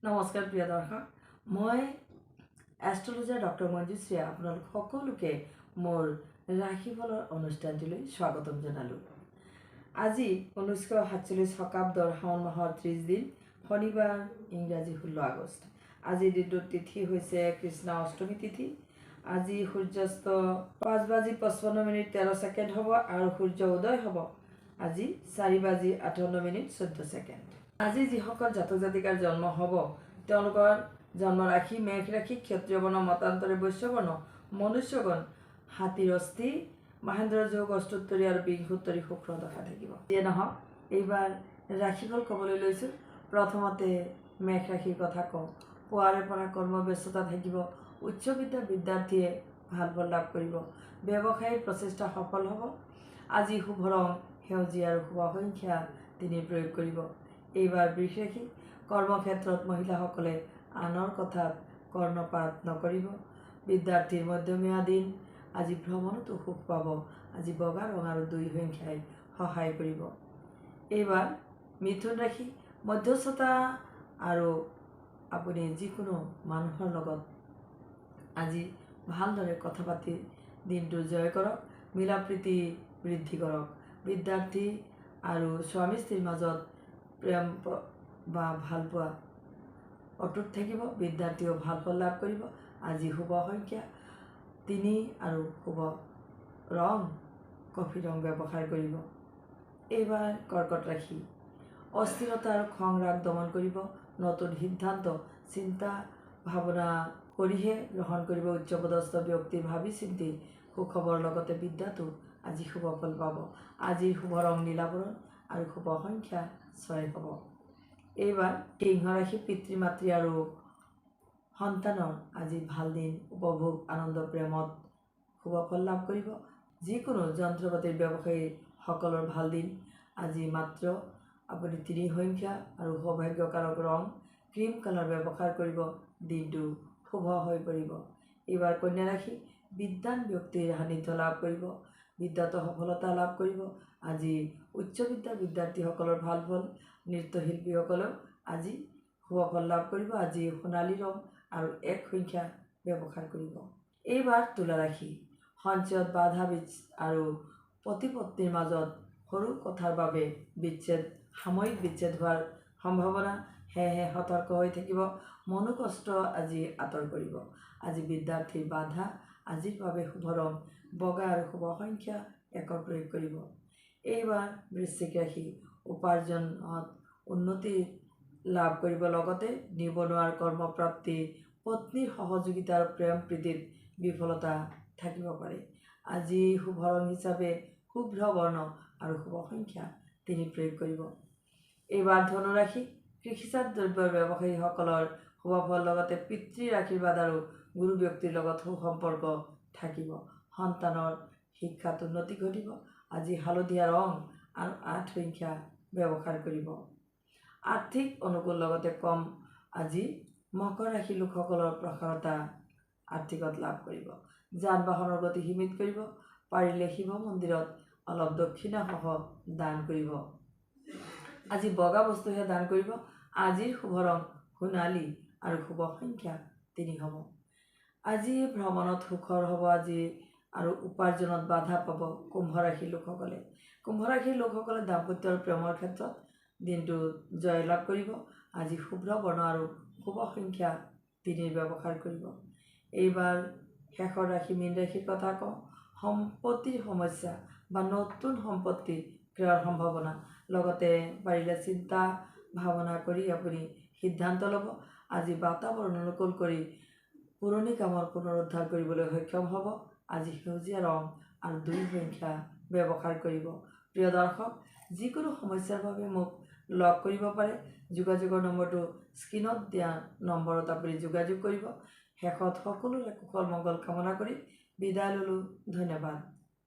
নমস্কাৰ প্ৰিয় দৰ্শক, মই এষ্ট্ৰলজাৰ ডক্টৰ মঞ্জুশ্ৰীয়ে আপোনালোক সকলোকে মোৰ ৰাশিফলৰ অনুষ্ঠানটিলৈ স্বাগতম জনালোঁ। আজি 1947 শকাব্দৰ শাওণ মাহৰ 30 দিন, শনিবাৰ, ইংৰাজী 16 আগষ্ট। আজিৰ দিনটোৰ তিথি হৈছে কৃষ্ণ অষ্টমী তিথি। আজি সূৰ্যাস্ত 5:55:13 হ'ব আৰু সূৰ্য উদয় হ'ব আজি 4:58:14। আজি যিসকল জাতক জাতিকাৰ জন্ম হ'ব তেওঁলোকৰ জন্ম ৰাশি মেঘ ৰাশি, ক্ষত্ৰিয় বৰ্ণ, মতান্তৰে বৈশ্য বৰ্ণ, মনুষ্যগণ, হাতীৰ অস্থি, মহেন্দ্ৰ যোগ, অষ্টোত্তৰী আৰু বিংশোত্তৰী শুক্ৰ দশা থাকিব। যিয়ে নহওক, এইবাৰ ৰাশিফল ক'বলৈ লৈছোঁ। প্ৰথমতে মেঘ ৰাশিৰ কথা কওঁ। পুৱাৰে পৰা কৰ্মব্যস্ততা থাকিব। উচ্চ বিদ্যাৰ বিদ্যাৰ্থীয়ে ভাল ফল লাভ কৰিব। ব্যৱসায়িক প্ৰচেষ্টা সফল হ'ব। আজি শুভ ৰং সেউজীয়া আৰু শুভ সংখ্যা 3 প্ৰয়োগ কৰিব। এইবাৰ বৃষ ৰাশি। কৰ্মক্ষেত্ৰত মহিলাসকলে আনৰ কথাত কৰ্ণপাত নকৰিব। বিদ্যাৰ্থীৰ মধ্যমীয়া দিন। আজি ভ্ৰমণতো সুখ পাব। আজি বগা ৰং আৰু 2 সংখ্যাই সহায় কৰিব। এইবাৰ মিথুন ৰাশি। মধ্যস্থতা আৰু আপুনি যিকোনো মানুহৰ লগত আজি ভালদৰে কথা পাতি দিনটো জয় কৰক। মিলা প্ৰীতি বৃদ্ধি কৰক। বিদ্যাৰ্থী আৰু স্বামী স্ত্ৰীৰ মাজত প্ৰেম বা ভালপোৱা অটুট থাকিব। বিদ্যাৰ্থীয়েও ভাল ফল লাভ কৰিব। আজি শুভ সংখ্যা 3 আৰু শুভ ৰং কফি ৰং ব্যৱহাৰ কৰিব। এইবাৰ কৰ্কট ৰাশি। অস্থিৰতা আৰু খং ৰাগ দমন কৰিব। নতুন সিদ্ধান্ত চিন্তা ভাৱনা কৰিহে গ্ৰহণ কৰিব। উচ্চপদস্থ ব্যক্তিৰ ভাবি চিন্তি সুখবৰ লগতে বিদ্যাতো আজি শুভ ফল পাব। আজিৰ শুভ ৰং নীলাবৰণ আৰু শুভ সংখ্যা 6 হ'ব। এইবাৰ সিংহ ৰাশি। পিতৃ মাতৃ আৰু সন্তানৰ আজি ভাল দিন। উপভোগ আনন্দ প্ৰেমত শুভ ফল লাভ কৰিব। যিকোনো যন্ত্ৰপাতিৰ ব্যৱসায়ীসকলৰ ভাল দিন। আজি মাত্ৰ আপুনি 3 সংখ্যা আৰু সৌভাগ্যকাৰক ৰং ক্ৰীম কালাৰ ব্যৱহাৰ কৰিব। দিনটো শুভ হৈ পৰিব। এইবাৰ কন্যা ৰাশি। বিদ্বান ব্যক্তিৰ সান্নিধ্য লাভ কৰিব। বিদ্যাতো সফলতা লাভ কৰিব। আজি উচ্চ বিদ্যাৰ বিদ্যাৰ্থীসকলৰ ভাল ফল। নৃত্যশিল্পীসকলেও আজি শুভ ফল লাভ কৰিব। আজি সোণালী ৰং আৰু 1 সংখ্যা ব্যৱহাৰ কৰিব। এইবাৰ তুলা ৰাশি। সঞ্চয়ত বাধা আৰু পতি পত্নীৰ মাজত সৰু কথাৰ বাবে সাময়িক বিচ্ছেদ হোৱাৰ সম্ভাৱনা। সেয়েহে সতৰ্ক হৈ থাকিব। মনোকষ্ট আজি আঁতৰ কৰিব। আজি বিদ্যাৰ্থীৰ বাধা। আজিৰ বাবে শুভ ৰং বগা আৰু শুভ সংখ্যা 1 প্ৰয়োগ কৰিব। এইবাৰ বৃশ্চিক ৰাশি। উপাৰ্জনত উন্নতি লাভ কৰিব। লগতে নিবনুৱাৰ কৰ্মপ্ৰাপ্তি, পত্নীৰ সহযোগিতা আৰু প্ৰেম প্ৰীতিত বিফলতা থাকিব পাৰে। আজি শুভ ৰং হিচাপে শুভ্ৰ বৰ্ণ আৰু শুভ সংখ্যা 3 প্ৰয়োগ কৰিব। এইবাৰ ধনু ৰাশি। কৃষিজাত দ্ৰব্যৰ ব্যৱসায়ীসকলৰ শুভ ফল। লগতে পিতৃৰ আশীৰ্বাদ আৰু গুৰু ব্যক্তিৰ লগত সুসম্পৰ্ক থাকিব। সন্তানৰ শিক্ষাত উন্নতি ঘটিব। আজি হালধীয়া ৰং আৰু 8 সংখ্যা ব্যৱহাৰ কৰিব। আৰ্থিক অনুকূল লগতে কম। আজি মকৰ ৰাশি লোকসকলৰ প্ৰসাৰতা আৰ্থিকত লাভ কৰিব। যান বাহনৰ গতি সীমিত কৰিব। পাৰিলে শিৱ মন্দিৰত অলপ দক্ষিণাসহ দান কৰিব। আজি বগা বস্তুহে দান কৰিব। আজিৰ শুভ ৰং সোণালী আৰু শুভ সংখ্যা 3 হ'ব। আজি ভ্ৰমণত সুখৰ হ'ব। আজি আৰু উপাৰ্জনত বাধা পাব কুম্ভ ৰাশিৰ লোকসকলে। কুম্ভ ৰাশিৰ লোকসকলে দাম্পত্য আৰু প্ৰেমৰ ক্ষেত্ৰত দিনটো জয় লাভ কৰিব। আজি শুভ্ৰ বৰ্ণ আৰু শুভ সংখ্যা 3 ব্যৱহাৰ কৰিব। এইবাৰ শেষৰ ৰাশি মীন ৰাশিৰ কথা কওঁ। সম্পত্তিৰ সমস্যা বা নতুন সম্পত্তি ক্ৰয়ৰ সম্ভাৱনা। লগতে পাৰিলে চিন্তা ভাৱনা কৰি আপুনি সিদ্ধান্ত ল'ব। আজি বাতাবৰণ অনুকূল কৰি পুৰণি কামৰ পুনৰুদ্ধাৰ কৰিবলৈ সক্ষম হ'ব। আজি সেউজীয়া ৰং আৰু 2 সংখ্যা ব্যৱহাৰ কৰিব। প্ৰিয় দৰ্শক, যিকোনো সমস্যাৰ বাবে মোক লগ কৰিব পাৰে। যোগাযোগৰ নম্বৰটো স্ক্ৰীনত দিয়া নম্বৰত আপুনি যোগাযোগ কৰিব। শেষত সকলোৰে কুশল মংগল কামনা কৰি বিদায় ল'লোঁ। ধন্যবাদ।